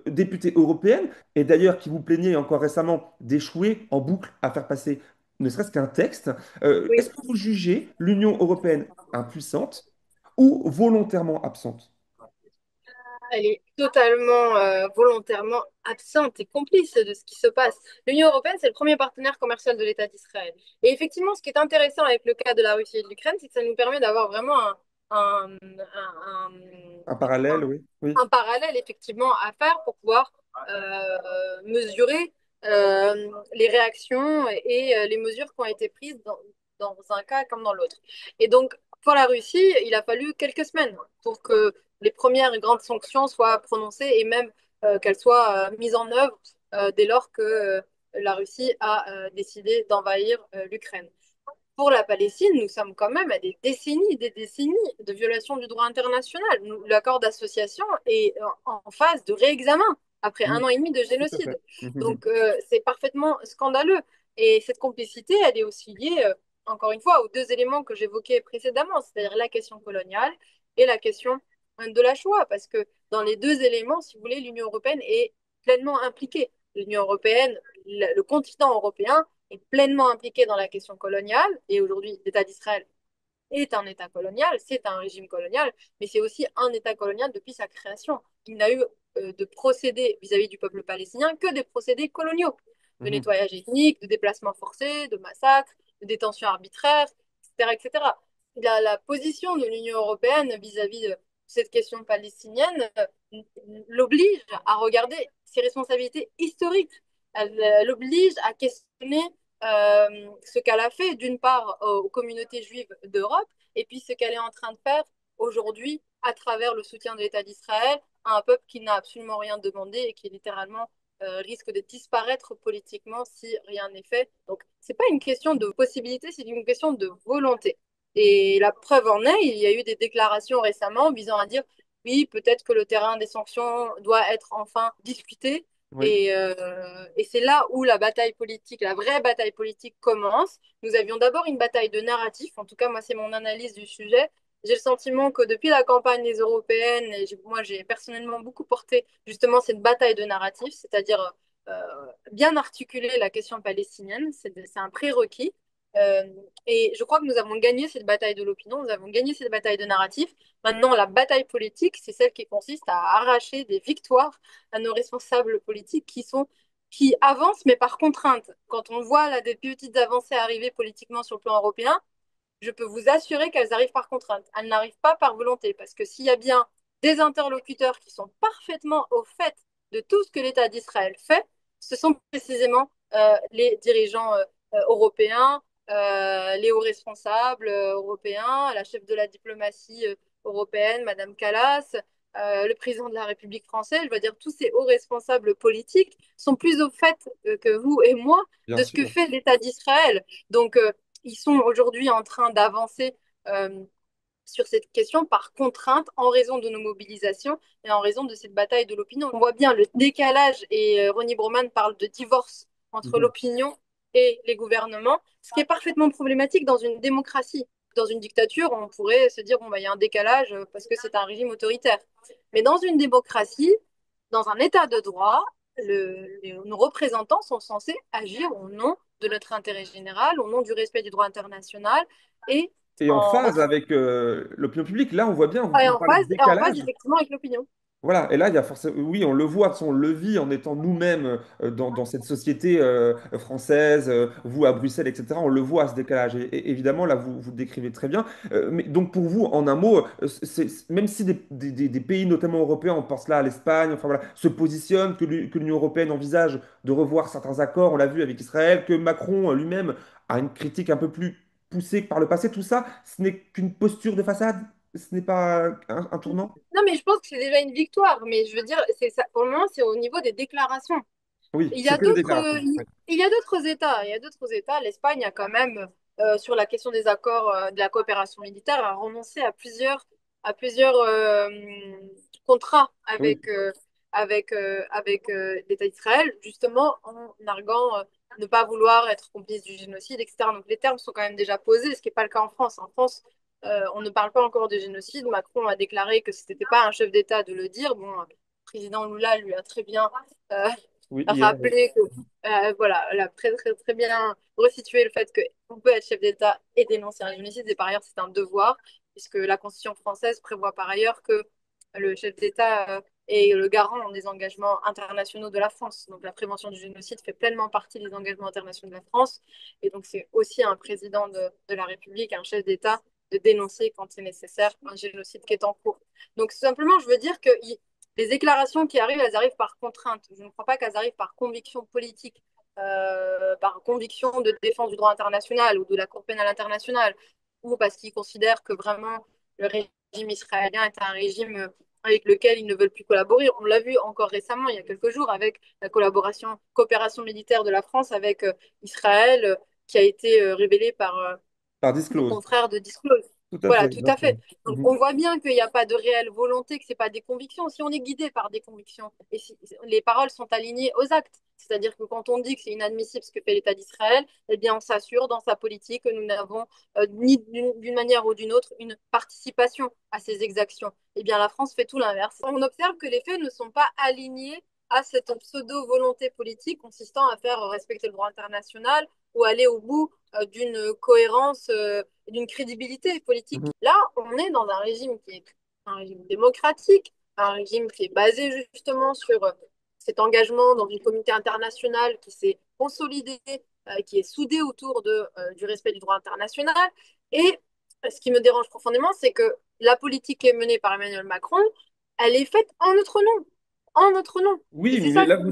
B: députée européenne et d'ailleurs qui vous plaignez encore récemment d'échouer en boucle à faire passer ne serait-ce qu'un texte,
A: oui.
B: est-ce que vous jugez l'Union européenne impuissante ou volontairement absente?
A: Elle est totalement volontairement absente et complice de ce qui se passe. L'Union européenne, c'est le premier partenaire commercial de l'État d'Israël. Et effectivement, ce qui est intéressant avec le cas de la Russie et de l'Ukraine, c'est que ça nous permet d'avoir vraiment un, un,
B: Un parallèle, oui. Oui.
A: un parallèle effectivement à faire pour pouvoir mesurer les réactions et les mesures qui ont été prises dans un cas comme dans l'autre. Et donc, pour la Russie, il a fallu quelques semaines pour que les premières grandes sanctions soient prononcées et même qu'elle soit mise en œuvre dès lors que la Russie a décidé d'envahir l'Ukraine. Pour la Palestine, nous sommes quand même à des décennies de violation du droit international. L'accord d'association est en phase de réexamen après
B: Mm.
A: 1 an et demi de
B: Tout à fait.
A: génocide.
B: Mhm.
A: Donc, c'est parfaitement scandaleux. Et cette complicité, elle est aussi liée, encore une fois, aux deux éléments que j'évoquais précédemment, c'est-à-dire la question coloniale et la question de la Shoah. Parce que dans les deux éléments, si vous voulez, l'Union européenne est pleinement impliquée. L'Union européenne, le continent européen, est pleinement impliqué dans la question coloniale, et aujourd'hui, l'État d'Israël est un État colonial, c'est un régime colonial, mais c'est aussi un État colonial depuis sa création. Il n'a eu de procédés vis-à-vis du peuple palestinien que des procédés coloniaux, de
B: Mhm.
A: nettoyage ethnique, de déplacements forcés, de massacres, de détentions arbitraires, etc. etc. La position de l'Union européenne vis-à-vis de cette question palestinienne l'oblige à regarder ses responsabilités historiques. Elle l'oblige à questionner ce qu'elle a fait d'une part aux communautés juives d'Europe et puis ce qu'elle est en train de faire aujourd'hui à travers le soutien de l'État d'Israël à un peuple qui n'a absolument rien demandé et qui littéralement risque de disparaître politiquement si rien n'est fait. Donc, c'est pas une question de possibilité, c'est une question de volonté. Et la preuve en est, il y a eu des déclarations récemment visant à dire oui, peut-être que le terrain des sanctions doit être enfin discuté.
B: Oui,
A: Et c'est là où la bataille politique, la vraie bataille politique commence. Nous avions d'abord une bataille de narratif, en tout cas moi c'est mon analyse du sujet. J'ai le sentiment que depuis la campagne des européennes, et moi j'ai personnellement beaucoup porté justement cette bataille de narratif, c'est-à-dire bien articuler la question palestinienne, c'est un prérequis. Euh, et je crois que nous avons gagné cette bataille de l'opinion, nous avons gagné cette bataille de narratif. Maintenant, la bataille politique, c'est celle qui consiste à arracher des victoires à nos responsables politiques qui avancent, mais par contrainte. Quand on voit là des petites avancées arriver politiquement sur le plan européen, je peux vous assurer qu'elles arrivent par contrainte. Elles n'arrivent pas par volonté, parce que s'il y a bien des interlocuteurs qui sont parfaitement au fait de tout ce que l'État d'Israël fait, ce sont précisément les dirigeants européens, les hauts responsables européens, la chef de la diplomatie européenne, Madame Callas, le président de la République française, je veux dire, tous ces hauts responsables politiques sont plus au fait que vous et moi
B: bien
A: de ce que
B: sûr.
A: fait l'État d'Israël. Donc, ils sont aujourd'hui en train d'avancer sur cette question par contrainte en raison de nos mobilisations et en raison de cette bataille de l'opinion. On voit bien le décalage et Ronnie Broman parle de divorce entre
B: Mhm.
A: l'opinion et les gouvernements, ce qui est parfaitement problématique dans une démocratie. Dans une dictature, on pourrait se dire bon, bah, il y a un décalage parce que c'est un régime autoritaire. Mais dans une démocratie, dans un état de droit, nos représentants sont censés agir au nom de notre intérêt général, au nom du respect du droit international et
B: Et en
A: en,
B: phase avec l'opinion publique, là, on voit bien,
A: et
B: vous parlez de
A: en phase
B: décalage.
A: effectivement avec l'opinion.
B: Voilà, et là, il y a forcément, oui, on le voit, on le vit en étant nous-mêmes dans cette société française, vous à Bruxelles, etc. On le voit ce décalage. Et évidemment, là, vous le décrivez très bien. Mais donc, pour vous, en un mot, même si des pays, notamment européens, on pense là à l'Espagne, enfin voilà, se positionnent, que l'Union européenne envisage de revoir certains accords, on l'a vu avec Israël, que Macron lui-même a une critique un peu plus poussée que par le passé, tout ça, ce n'est qu'une posture de façade, ce n'est pas un tournant.
A: Non, mais je pense que c'est déjà une victoire. Mais je veux dire, c'est ça, pour le moment, c'est au niveau des déclarations.
B: Oui,
A: Il y
B: c'est
A: a
B: que des
A: d'autres,
B: déclarations.
A: il y a d'autres États. Il y a d'autres États. L'Espagne a quand même, sur la question des accords de la coopération militaire, a renoncé à plusieurs contrats
B: Oui,
A: avec l'État d'Israël, justement en arguant ne pas vouloir être complice du génocide, etc. Donc les termes sont quand même déjà posés, ce qui n'est pas le cas en France. En France, on ne parle pas encore de génocide. Macron a déclaré que ce n'était pas un chef d'État de le dire. Bon, le président Lula lui a très bien euh,
B: oui, hier, oui.
A: rappeler que, voilà, elle a très, très, très bien resitué le fait qu'on peut être chef d'État et dénoncer un génocide, et par ailleurs, c'est un devoir, puisque la Constitution française prévoit par ailleurs que le chef d'État est le garant des engagements internationaux de la France. Donc, la prévention du génocide fait pleinement partie des engagements internationaux de la France, et donc c'est aussi un président de la République, un chef d'État, de dénoncer quand c'est nécessaire un génocide qui est en cours. Donc, simplement, je veux dire que les déclarations qui arrivent, elles arrivent par contrainte. Je ne crois pas qu'elles arrivent par conviction politique, par conviction de défense du droit international ou de la Cour pénale internationale, ou parce qu'ils considèrent que vraiment le régime israélien est un régime avec lequel ils ne veulent plus collaborer. On l'a vu encore récemment, il y a quelques jours, avec la coopération militaire de la France avec Israël, qui a été révélée par
B: Par
A: nos
B: disclose.
A: confrères de Disclose.
B: Tout à fait,
A: Voilà, tout à fait.
B: exactement.
A: Donc,
B: Mhm.
A: on voit bien qu'il n'y a pas de réelle volonté, que ce n'est pas des convictions. Si on est guidé par des convictions, et si les paroles sont alignées aux actes, c'est-à-dire que quand on dit que c'est inadmissible ce que fait l'État d'Israël, eh bien, on s'assure dans sa politique que nous n'avons ni d'une manière ou d'une autre une participation à ces exactions. Eh bien, la France fait tout l'inverse. On observe que les faits ne sont pas alignés à cette pseudo-volonté politique consistant à faire respecter le droit international ou aller au bout d'une cohérence d'une crédibilité politique.
B: Mhm.
A: Là, on est dans un régime qui est un régime démocratique, un régime qui est basé justement sur cet engagement dans une communauté internationale qui s'est consolidée, qui est soudée autour du respect du droit international. Et ce qui me dérange profondément, c'est que la politique qui est menée par Emmanuel Macron, elle est faite en notre nom. En notre nom. Et
B: Oui,
A: c'est
B: mais
A: ça
B: là
A: qui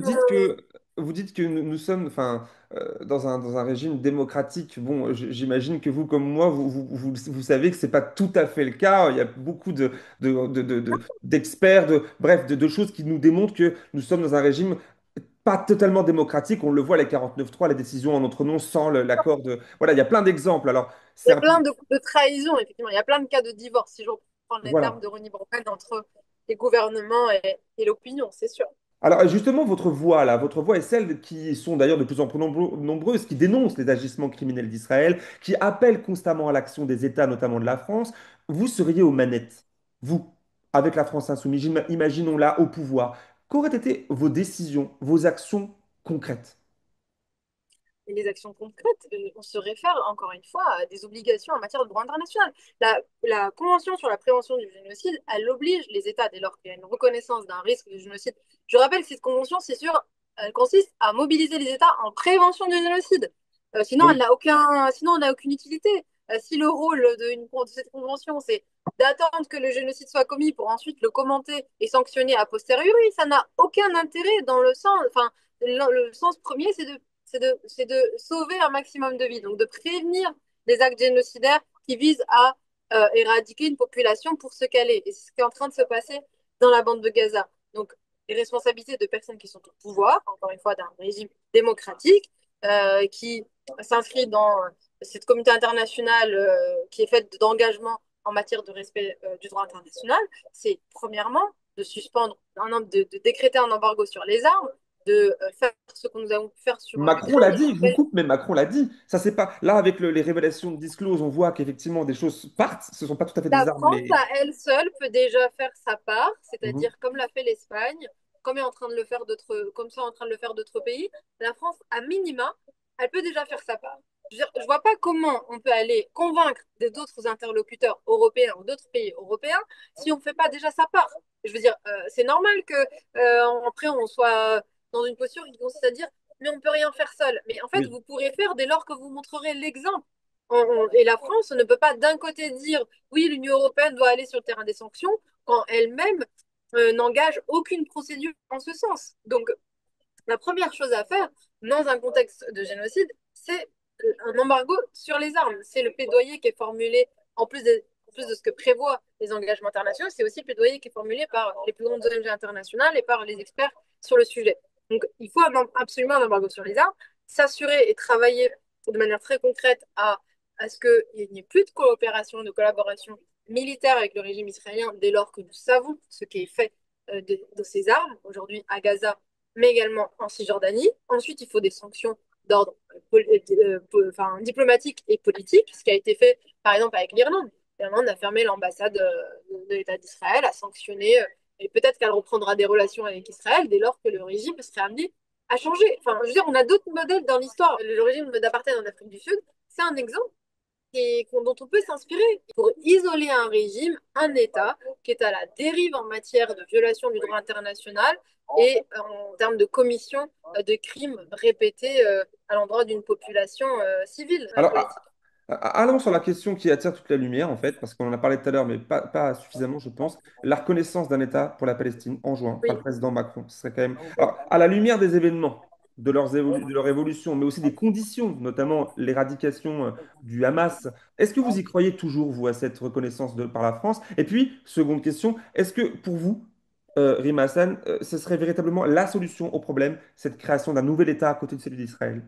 B: vous dites que nous sommes, enfin, dans un régime démocratique. Bon, j'imagine que vous, comme moi, vous savez que c'est pas tout à fait le cas. Il y a beaucoup d'experts, bref, de choses qui nous démontrent que nous sommes dans un régime pas totalement démocratique. On le voit, les 49.3, les décisions en notre nom sans l'accord de. Voilà, il y a plein d'exemples. Alors,
A: Il
B: c'est
A: y a
B: un peu.
A: plein de trahisons, effectivement. Il y a plein de cas de divorce, si je reprends les termes
B: Voilà.
A: de Ronnie Brockman, entre les gouvernements et l'opinion, c'est sûr.
B: Alors justement, votre voix, là, votre voix est celle qui sont d'ailleurs de plus en plus nombreuses, qui dénoncent les agissements criminels d'Israël, qui appellent constamment à l'action des États, notamment de la France. Vous seriez aux manettes, vous, avec la France insoumise, imaginons-la au pouvoir. Qu'auraient été vos décisions, vos actions concrètes?
A: Et les actions concrètes, on se réfère encore une fois à des obligations en matière de droit international. La Convention sur la prévention du génocide, elle oblige les États, dès lors qu'il y a une reconnaissance d'un risque de génocide. Je rappelle que cette convention, elle consiste à mobiliser les États en prévention du génocide. Sinon,
B: Donc,
A: sinon, elle n'a aucune utilité. Si le rôle de cette convention, c'est d'attendre que le génocide soit commis pour ensuite le commenter et sanctionner a posteriori, ça n'a aucun intérêt dans le sens, enfin, le sens premier, c'est de sauver un maximum de vies, donc de prévenir des actes génocidaires qui visent à éradiquer une population pour ce qu'elle est. Et c'est ce qui est en train de se passer dans la bande de Gaza. Donc, les responsabilités de personnes qui sont au pouvoir, encore une fois, d'un régime démocratique, qui s'inscrit dans cette communauté internationale qui est faite d'engagement en matière de respect du droit international, c'est premièrement de suspendre, de décréter un embargo sur les armes, de faire ce que nous avons pu faire sur
B: Macron
A: l'Ukraine.
B: l'a
A: Et je
B: dit, je vous
A: rappelle,
B: coupe, mais Macron l'a dit. Ça, c'est pas. Là, avec les révélations de Disclose, on voit qu'effectivement des choses partent. Ce ne sont pas tout à fait des
A: la
B: armes,
A: France,
B: mais.
A: à elle seule, peut déjà faire sa part,
B: Mhm.
A: c'est-à-dire comme l'a fait l'Espagne, comme ça en train de le faire d'autres pays. La France, à minima, elle peut déjà faire sa part. Je vois pas comment on peut aller convaincre d'autres interlocuteurs européens ou d'autres pays européens si on ne fait pas déjà sa part. Je veux dire, c'est normal que après on soit dans une posture qui consiste à dire mais on peut rien faire seul. Mais en fait,
B: Oui.
A: vous pourrez faire dès lors que vous montrerez l'exemple. Et la France ne peut pas d'un côté dire oui, l'Union européenne doit aller sur le terrain des sanctions quand elle-même n'engage aucune procédure en ce sens. Donc, la première chose à faire dans un contexte de génocide, c'est un embargo sur les armes. C'est le plaidoyer qui est formulé, en plus de ce que prévoient les engagements internationaux, c'est aussi le plaidoyer qui est formulé par les plus grandes ONG internationales et par les experts sur le sujet. Donc, il faut absolument un embargo sur les armes, s'assurer et travailler de manière très concrète à ce qu'il n'y ait plus de coopération, de collaboration militaire avec le régime israélien dès lors que nous savons ce qui est fait de ces armes aujourd'hui à Gaza mais également en Cisjordanie. Ensuite, il faut des sanctions d'ordre enfin, diplomatique et politique, ce qui a été fait par exemple avec l'Irlande. L'Irlande a fermé l'ambassade de l'État d'Israël, a sanctionné, et peut-être qu'elle reprendra des relations avec Israël dès lors que le régime serait amené à changer. Enfin, je veux dire, on a d'autres modèles dans l'histoire. Le régime d'apartheid en Afrique du Sud, c'est un exemple dont on peut s'inspirer pour isoler un régime, un État qui est à la dérive en matière de violation du droit international et en termes de commission de crimes répétés à l'endroit d'une population civile
B: Alors,
A: politique.
B: allons sur la question qui attire toute la lumière, en fait, parce qu'on en a parlé tout à l'heure, mais pas suffisamment, je pense. La reconnaissance d'un État pour la Palestine en juin par le
A: Oui.
B: président Macron. Ce serait quand même. Alors, à la lumière des événements, de leur évolution, mais aussi des conditions, notamment l'éradication du Hamas. Est-ce que vous y croyez toujours, vous, à cette reconnaissance par la France? Et puis, seconde question, est-ce que pour vous, Rima Hassan, ce serait véritablement la solution au problème, cette création d'un nouvel État à côté de celui d'Israël?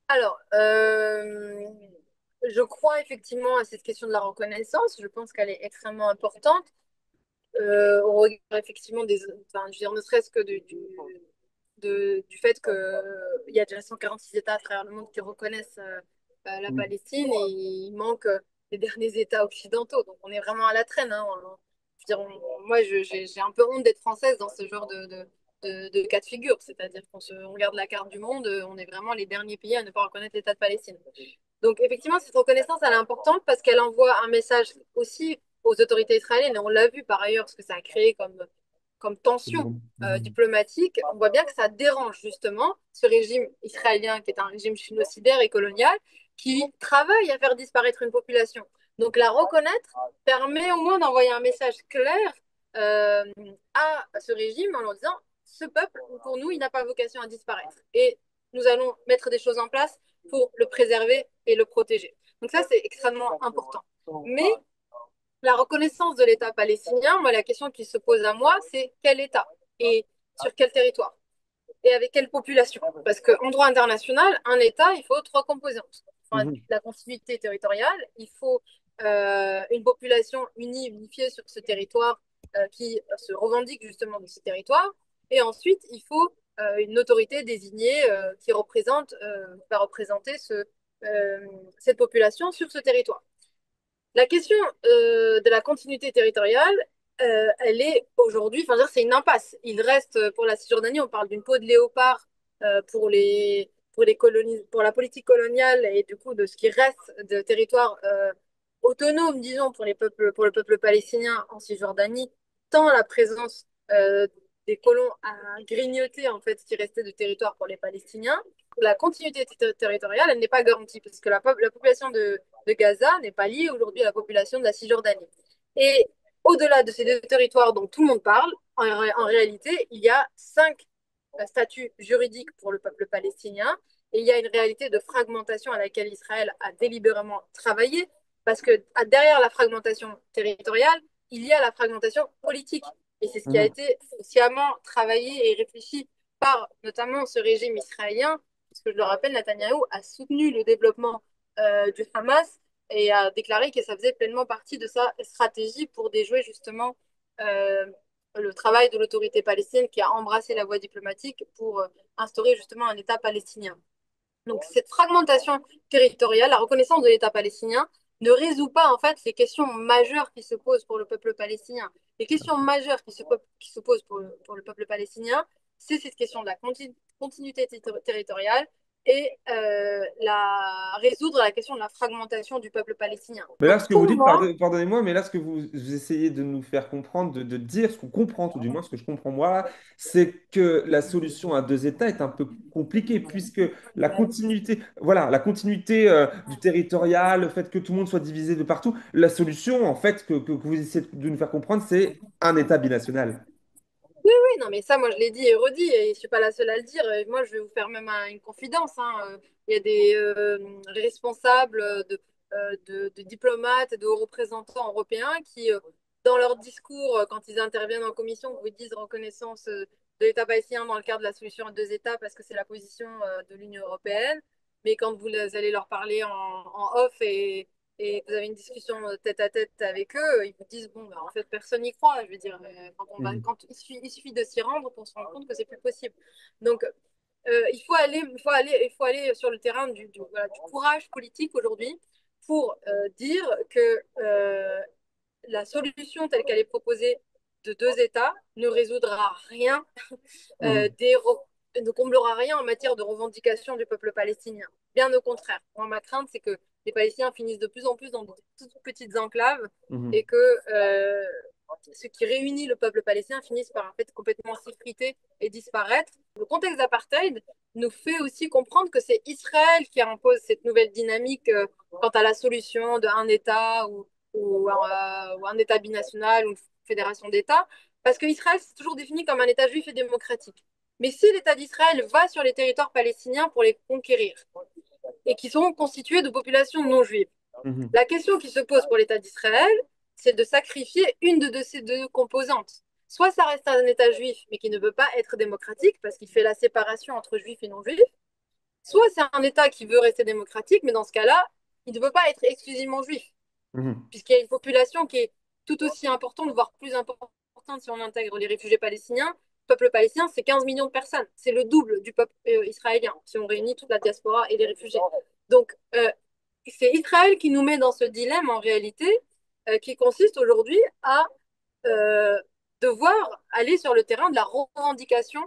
A: Alors, je crois effectivement à cette question de la reconnaissance. Je pense qu'elle est extrêmement importante. Au regard effectivement enfin, je veux dire, ne serait-ce que du fait qu'il y a déjà 146 États à travers le monde qui reconnaissent la
B: Mm.
A: Palestine et il manque les derniers États occidentaux. Donc on est vraiment à la traîne, hein. Je veux dire, moi, j'ai un peu honte d'être française dans ce genre de cas de figure. C'est-à-dire on regarde la carte du monde, on est vraiment les derniers pays à ne pas reconnaître l'État de Palestine. Donc effectivement, cette reconnaissance, elle est importante parce qu'elle envoie un message aussi aux autorités israéliennes. Et on l'a vu par ailleurs, ce que ça a créé comme tension
B: Mhm.
A: diplomatique. On voit bien que ça dérange justement ce régime israélien qui est un régime génocidaire et colonial qui travaille à faire disparaître une population. Donc la reconnaître permet au moins d'envoyer un message clair euh, à ce régime en leur disant, ce peuple, pour nous, il n'a pas vocation à disparaître. Et nous allons mettre des choses en place pour le préserver et le protéger. Donc ça, c'est extrêmement important. Mais la reconnaissance de l'État palestinien, moi, la question qui se pose à moi, c'est quel État et sur quel territoire et avec quelle population. Parce qu'en droit international, un État, il faut trois composantes. Enfin,
B: Mhm.
A: la continuité territoriale, il faut une population unie, unifiée sur ce territoire qui se revendique justement de ce territoire. Et ensuite, il faut une autorité désignée qui va représenter cette population sur ce territoire. La question de la continuité territoriale, elle est aujourd'hui, enfin, c'est une impasse. Il reste pour la Cisjordanie, on parle d'une peau de léopard pour la politique coloniale et du coup de ce qui reste de territoire autonome, disons, pour le peuple palestinien en Cisjordanie, tant la présence des colons a grignoté en fait ce qui restait de territoire pour les Palestiniens. La continuité territoriale, elle n'est pas garantie parce que la population de Gaza n'est pas liée aujourd'hui à la population de la Cisjordanie. Et au-delà de ces deux territoires dont tout le monde parle, en réalité, il y a cinq statuts juridiques pour le peuple palestinien et il y a une réalité de fragmentation à laquelle Israël a délibérément travaillé parce que derrière la fragmentation territoriale, il y a la fragmentation politique. Et c'est ce qui a
B: Mhm.
A: été sciemment travaillé et réfléchi par notamment ce régime israélien, parce que je le rappelle, Netanyahou a soutenu le développement du Hamas et a déclaré que ça faisait pleinement partie de sa stratégie pour déjouer justement euh, le travail de l'autorité palestinienne qui a embrassé la voie diplomatique pour instaurer justement un État palestinien. Donc cette fragmentation territoriale, la reconnaissance de l'État palestinien ne résout pas en fait les questions majeures qui se posent pour le peuple palestinien. Les questions majeures qui se posent pour le peuple palestinien, c'est cette question de la continuité territoriale et résoudre la question de la fragmentation du peuple palestinien.
B: Mais là,
A: Donc
B: ce que vous
A: pour
B: dites,
A: moi,
B: pardonnez-moi, mais là, ce que vous essayez de nous faire comprendre, de dire, ce qu'on comprend, tout du moins, ce que je comprends moi, là, c'est que la solution à deux États est un peu compliquée, puisque la continuité, voilà, la continuité du territorial, le fait que tout le monde soit divisé de partout, la solution, en fait, que vous essayez de nous faire comprendre, c'est un État binational.
A: oui, non, mais ça, moi, je l'ai dit et redit, et je suis pas la seule à le dire. Et moi, je vais vous faire même une confidence, hein. Il y a des responsables de diplomates et de hauts représentants européens qui, dans leur discours, quand ils interviennent en commission, vous disent reconnaissance de l'État palestinien dans le cadre de la solution à deux États parce que c'est la position de l'Union européenne. Mais quand vous allez leur parler en off et vous avez une discussion tête à tête avec eux, ils vous disent, bon, bah, en fait, personne n'y croit. Je veux dire,
B: Mhm.
A: il suffit de s'y rendre pour se rendre compte que c'est plus possible. Donc, il faut aller sur le terrain voilà, du courage politique aujourd'hui pour dire que la solution telle qu'elle est proposée de deux États ne résoudra rien euh,
B: Mhm.
A: des re- ne comblera rien en matière de revendication du peuple palestinien. Bien au contraire. Moi, ma crainte, c'est que les Palestiniens finissent de plus en plus dans de toutes petites enclaves et
B: Mhm.
A: que ce qui réunit le peuple palestinien finisse par en fait complètement s'effriter et disparaître. Le contexte d'apartheid nous fait aussi comprendre que c'est Israël qui impose cette nouvelle dynamique quant à la solution d'un État ou un État binational ou une fédération d'États, parce qu'Israël s'est toujours défini comme un État juif et démocratique. mais si l'État d'Israël va sur les territoires palestiniens pour les conquérir, et qui seront constitués de populations non juives.
B: Mhm.
A: La question qui se pose pour l'État d'Israël, c'est de sacrifier une de ces deux composantes. Soit ça reste un État juif, mais qui ne veut pas être démocratique, parce qu'il fait la séparation entre juifs et non-juifs, soit c'est un État qui veut rester démocratique, mais dans ce cas-là, il ne veut pas être exclusivement juif,
B: Mhm.
A: puisqu'il y a une population qui est tout aussi importante, voire plus importante si on intègre les réfugiés palestiniens. Le peuple palestinien, c'est 15 millions de personnes. C'est le double du peuple israélien, si on réunit toute la diaspora et les réfugiés. Donc, c'est Israël qui nous met dans ce dilemme, en réalité, qui consiste aujourd'hui à euh, devoir aller sur le terrain de la revendication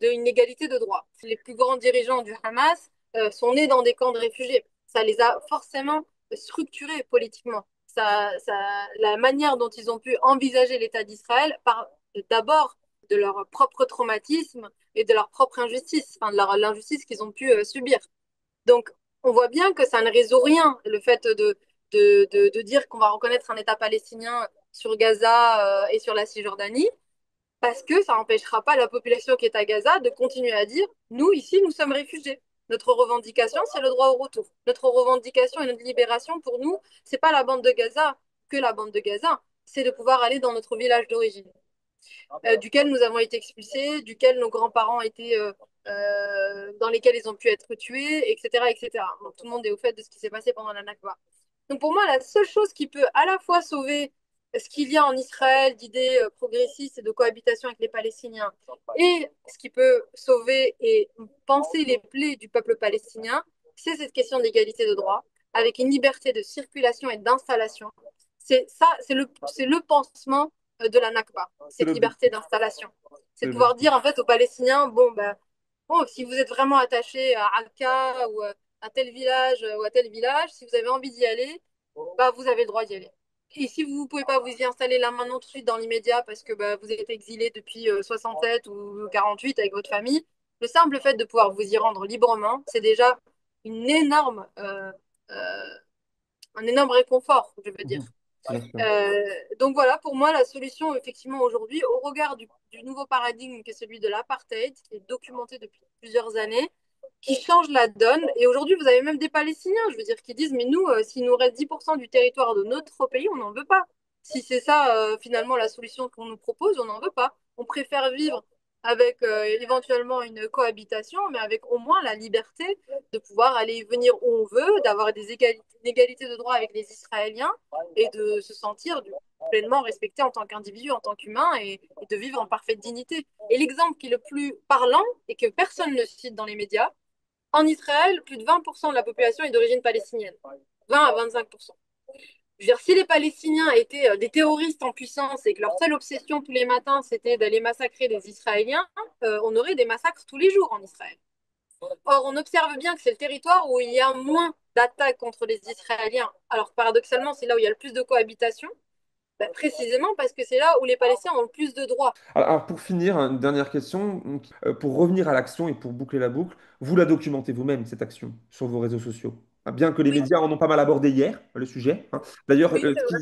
A: d'une égalité de droit. Les plus grands dirigeants du Hamas sont nés dans des camps de réfugiés. Ça les a forcément structurés politiquement. La manière dont ils ont pu envisager l'État d'Israël part d'abord de leur propre traumatisme et de leur propre injustice, enfin de l'injustice qu'ils ont pu subir. Donc, on voit bien que ça ne résout rien, le fait de dire qu'on va reconnaître un État palestinien sur Gaza et sur la Cisjordanie, parce que ça n'empêchera pas la population qui est à Gaza de continuer à dire, nous, ici, nous sommes réfugiés. Notre revendication, c'est le droit au retour. Notre revendication et notre libération, pour nous, c'est pas la bande de Gaza, que la bande de Gaza, c'est de pouvoir aller dans notre village d'origine duquel nous avons été expulsés, duquel nos grands-parents étaient, dans lesquels ils ont pu être tués, etc., etc. Donc, tout le monde est au fait de ce qui s'est passé pendant la Nakba. Donc pour moi, la seule chose qui peut à la fois sauver ce qu'il y a en Israël d'idées progressistes et de cohabitation avec les Palestiniens, et ce qui peut sauver et penser les plaies du peuple palestinien, c'est cette question d'égalité de droit, avec une liberté de circulation et d'installation. C'est ça, c'est le pansement de la Nakba,
B: C'est
A: cette liberté
B: l'objectif.
A: d'installation. C'est
B: C'est
A: de pouvoir
B: l'objectif.
A: dire en fait aux Palestiniens, bon, ben, bon, si vous êtes vraiment attaché à Al-Aqsa ou à tel village ou à tel village, si vous avez envie d'y aller, bah, vous avez le droit d'y aller. Et si vous ne pouvez pas vous y installer là maintenant tout de suite dans l'immédiat parce que bah, vous êtes exilé depuis 67 ou 48 avec votre famille, le simple fait de pouvoir vous y rendre librement, c'est déjà une énorme, un énorme réconfort, je veux dire.
B: Mhm. Bien sûr.
A: Donc voilà, pour moi, la solution, effectivement, aujourd'hui, au regard du nouveau paradigme qui est celui de l'apartheid, qui est documenté depuis plusieurs années, qui change la donne. Et aujourd'hui, vous avez même des Palestiniens, je veux dire, qui disent, mais nous, s'il nous reste 10% du territoire de notre pays, on n'en veut pas. Si c'est ça, finalement, la solution qu'on nous propose, on n'en veut pas. On préfère vivre avec éventuellement une cohabitation, mais avec au moins la liberté de pouvoir aller et venir où on veut, d'avoir une égalité de droit avec les Israéliens et de se sentir pleinement respecté en tant qu'individu, en tant qu'humain et de vivre en parfaite dignité. Et l'exemple qui est le plus parlant et que personne ne cite dans les médias, en Israël, plus de 20% de la population est d'origine palestinienne. 20 à 25%. Je veux dire, si les Palestiniens étaient des terroristes en puissance et que leur seule obsession tous les matins, c'était d'aller massacrer des Israéliens, on aurait des massacres tous les jours en Israël. Or, on observe bien que c'est le territoire où il y a moins d'attaques contre les Israéliens. Alors, paradoxalement, c'est là où il y a le plus de cohabitation, bah, précisément parce que c'est là où les Palestiniens ont le plus de droits.
B: Alors, pour finir, une dernière question. Donc, pour revenir à l'action et pour boucler la boucle, vous la documentez vous-même, cette action, sur vos réseaux sociaux. Ah, bien que les
A: Oui,
B: médias en ont pas mal abordé hier, le sujet, hein. D'ailleurs,
A: oui, c'est vrai.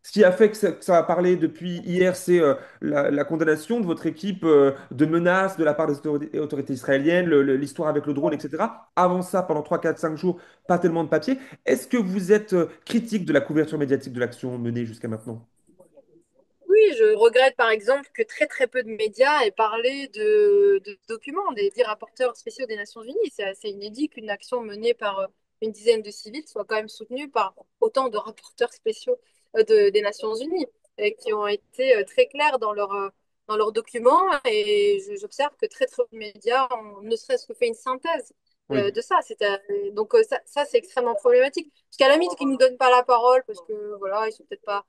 B: ce qui a fait que ça a parlé depuis hier, c'est la condamnation de votre équipe de menaces de la part des autorités israéliennes, l'histoire avec le drone, etc. Avant ça, pendant 3, 4, 5 jours, pas tellement de papier. Est-ce que vous êtes critique de la couverture médiatique de l'action menée jusqu'à maintenant?
A: Oui, je regrette par exemple que très très peu de médias aient parlé de ce document des rapporteurs spéciaux des Nations Unies. C'est assez inédit qu'une action menée par une dizaine de civils soit quand même soutenue par autant de rapporteurs spéciaux des Nations Unies qui ont été très clairs dans leurs documents. Et j'observe que très très peu de médias ont ne serait-ce que fait une synthèse
B: Oui.
A: de ça. Donc ça c'est extrêmement problématique. Parce qu'à la limite, qu'ils ne nous donnent pas la parole parce que voilà, ils sont peut-être pas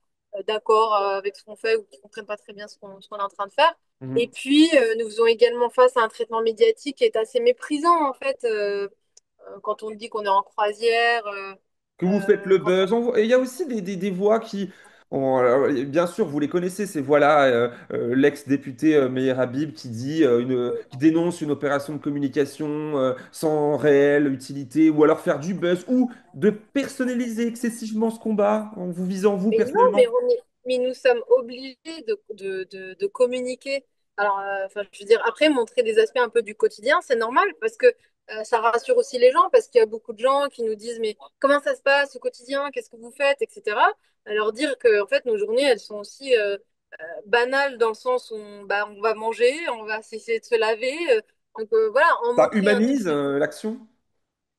A: d'accord avec ce qu'on fait ou qui ne comprennent pas très bien ce qu'on est en train de faire. Et
B: Mhm.
A: puis, nous faisons également face à un traitement médiatique qui est assez méprisant, en fait, quand on dit qu'on est en croisière,
B: Que vous faites le
A: quand on...
B: buzz. Et il y a aussi des voix qui, alors, bien sûr, vous les connaissez, ces voix-là, l'ex-député Meir Habib qui dit, qui dénonce une opération de communication sans réelle utilité, ou alors faire du buzz, ou de personnaliser excessivement ce combat en vous visant vous
A: Mais non,
B: personnellement.
A: mais nous sommes obligés de communiquer Alors, enfin, je veux dire, après, montrer des aspects un peu du quotidien, c'est normal parce que ça rassure aussi les gens parce qu'il y a beaucoup de gens qui nous disent, mais comment ça se passe au quotidien? Qu'est-ce que vous faites? Etc. À leur dire que, en fait, nos journées, elles sont aussi banales dans le sens où bah, on va manger, on va essayer de se laver. Donc, voilà, en
B: Ça
A: montrer un tout
B: humanise
A: petit.
B: l'action?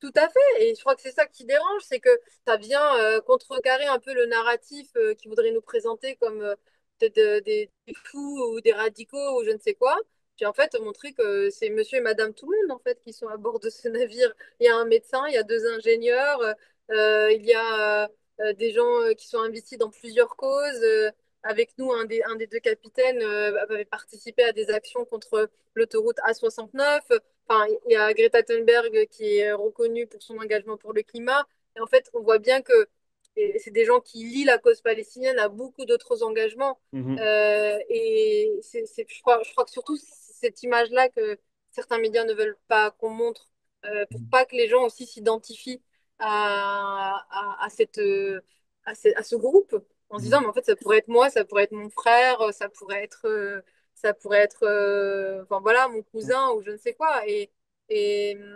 A: Tout à fait, et je crois que c'est ça qui dérange, c'est que ça vient contrecarrer un peu le narratif qui voudrait nous présenter comme peut-être des fous ou des radicaux ou je ne sais quoi. Puis en fait, montrer que c'est monsieur et madame tout le monde en fait qui sont à bord de ce navire. Il y a un médecin, il y a deux ingénieurs, il y a des gens qui sont investis dans plusieurs causes. Avec nous, un des deux capitaines avait participé à des actions contre l'autoroute A69. Enfin, il y a Greta Thunberg qui est reconnue pour son engagement pour le climat. Et en fait, on voit bien que c'est des gens qui lient la cause palestinienne à beaucoup d'autres engagements.
B: Mhm.
A: Et je crois que surtout, c'est cette image-là que certains médias ne veulent pas qu'on montre, pour pas que les gens aussi s'identifient à à ce groupe, en se disant,
B: Mhm.
A: mais en fait, ça pourrait être moi, ça pourrait être mon frère, ça pourrait être enfin voilà mon cousin ou je ne sais quoi et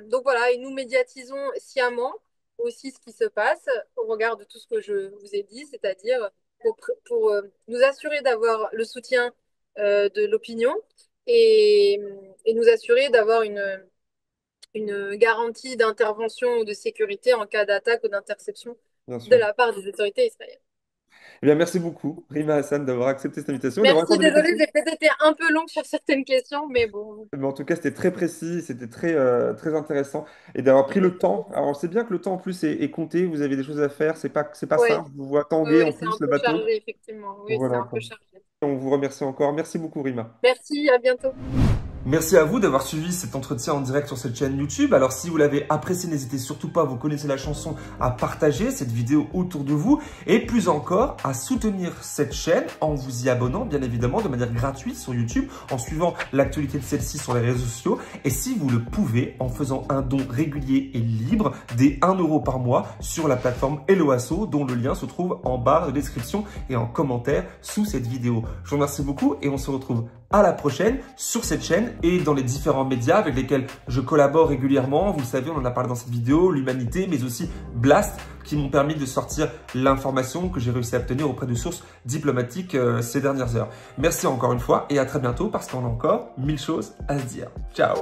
A: donc voilà et nous médiatisons sciemment aussi ce qui se passe au regard de tout ce que je vous ai dit, c'est-à-dire pour nous assurer d'avoir le soutien de l'opinion et, et nous assurer d'avoir une garantie d'intervention ou de sécurité en cas d'attaque ou d'interception
B: Bien
A: de
B: sûr.
A: la part des autorités israéliennes.
B: Eh bien, merci beaucoup, Rima Hassan, d'avoir accepté cette invitation et d'avoir
A: Merci,
B: répondu à mes
A: désolée,
B: questions.
A: j'ai peut-être été un peu longue sur certaines questions, mais bon,
B: Mais en tout cas, c'était très précis, c'était très intéressant et d'avoir pris le
A: merci
B: temps.
A: beaucoup.
B: Alors, on sait bien que le temps en plus est compté, vous avez des choses à faire, c'est pas
A: Oui,
B: simple. Je vous vois
A: oui,
B: tanguer en
A: oui, c'est un
B: plus le
A: peu
B: bateau.
A: chargé, effectivement. Oui, c'est
B: Voilà,
A: un peu
B: quoi.
A: chargé.
B: On vous remercie encore. Merci beaucoup, Rima.
A: Merci, à bientôt.
C: Merci à vous d'avoir suivi cet entretien en direct sur cette chaîne YouTube. Alors si vous l'avez apprécié, n'hésitez surtout pas, vous connaissez la chanson, à partager cette vidéo autour de vous et plus encore à soutenir cette chaîne en vous y abonnant bien évidemment de manière gratuite sur YouTube, en suivant l'actualité de celle-ci sur les réseaux sociaux et si vous le pouvez en faisant un don régulier et libre des 1 euro par mois sur la plateforme Helloasso dont le lien se trouve en barre de description et en commentaire sous cette vidéo. Je vous remercie beaucoup et on se retrouve à la prochaine sur cette chaîne et dans les différents médias avec lesquels je collabore régulièrement. Vous le savez, on en a parlé dans cette vidéo, l'Humanité, mais aussi Blast, qui m'ont permis de sortir l'information que j'ai réussi à obtenir auprès de sources diplomatiques ces dernières heures. Merci encore une fois et à très bientôt parce qu'on a encore 1000 choses à se dire. Ciao!